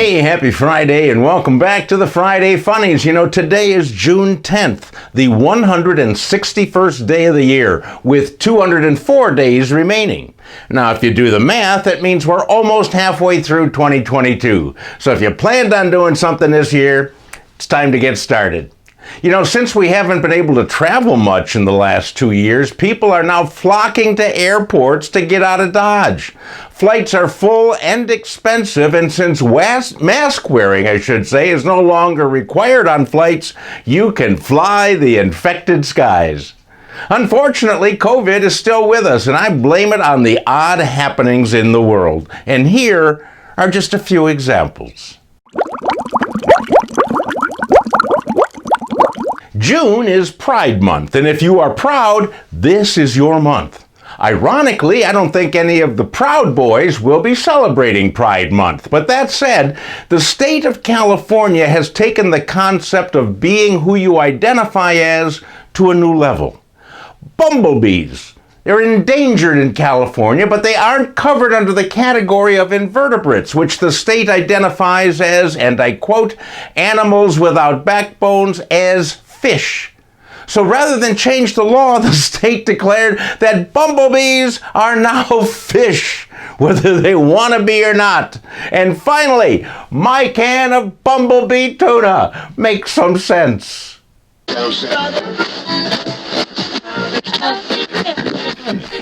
Hey, happy Friday and welcome back to the Friday Funnies. You know, today is June 10th, the 161st day of the year, with 204 days remaining. Now, if you do the math, it means we're almost halfway through 2022. So if you planned on doing something this year, it's time to get started. You know, since we haven't been able to travel much in the last 2 years, people are now flocking to airports to get out of Dodge. Flights are full and expensive, and since mask wearing, is no longer required on flights, you can fly the infected skies. Unfortunately, COVID is still with us, and I blame it on the odd happenings in the world. And here are just a few examples. June is Pride Month, and if you are proud, this is your month. Ironically, I don't think any of the Proud Boys will be celebrating Pride Month. But that said, the state of California has taken the concept of being who you identify as to a new level. Bumblebees. They're endangered in California, but they aren't covered under the category of invertebrates, which the state identifies as, and I quote, animals without backbones, as fish. So rather than change the law, the state declared that bumblebees are now fish, whether they want to be or not. And finally, my can of bumblebee tuna makes some sense.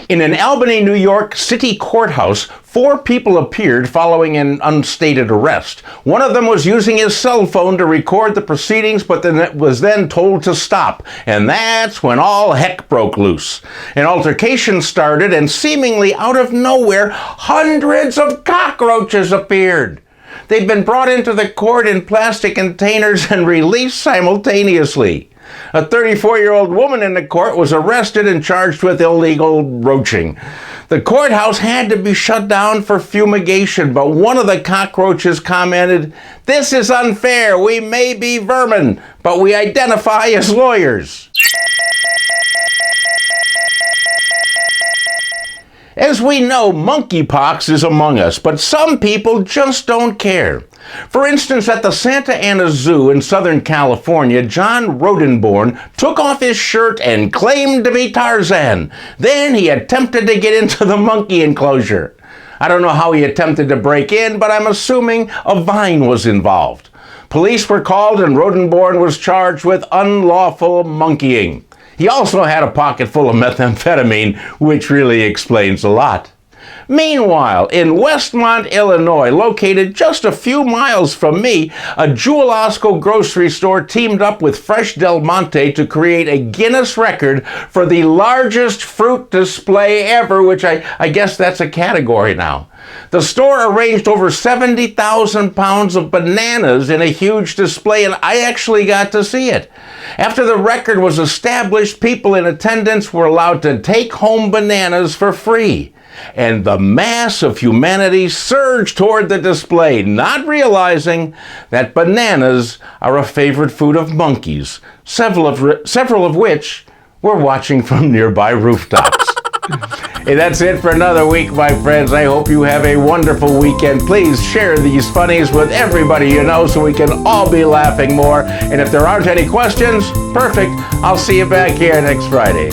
In an Albany, New York city courthouse, 4 people appeared following an unstated arrest. One of them was using his cell phone to record the proceedings, but was then told to stop. And that's when all heck broke loose. An altercation started, and seemingly out of nowhere, hundreds of cockroaches appeared. They'd been brought into the court in plastic containers and released simultaneously. A 34-year-old woman in the court was arrested and charged with illegal roaching. The courthouse had to be shut down for fumigation, but one of the cockroaches commented, "This is unfair. We may be vermin, but we identify as lawyers." As we know, monkeypox is among us, but some people just don't care. For instance, at the Santa Ana Zoo in Southern California, John Rodenborn took off his shirt and claimed to be Tarzan. Then he attempted to get into the monkey enclosure. I don't know how he attempted to break in, but I'm assuming a vine was involved. Police were called and Rodenborn was charged with unlawful monkeying. He also had a pocket full of methamphetamine, which really explains a lot. Meanwhile, in Westmont, Illinois, located just a few miles from me, a Jewel-Osco grocery store teamed up with Fresh Del Monte to create a Guinness record for the largest fruit display ever, which I guess that's a category now. The store arranged over 70,000 pounds of bananas in a huge display, and I actually got to see it. After the record was established, people in attendance were allowed to take home bananas for free. And the mass of humanity surged toward the display, not realizing that bananas are a favorite food of monkeys, several of which were watching from nearby rooftops. Hey, that's it for another week, my friends. I hope you have a wonderful weekend. Please share these funnies with everybody you know so we can all be laughing more. And if there aren't any questions, perfect. I'll see you back here next Friday.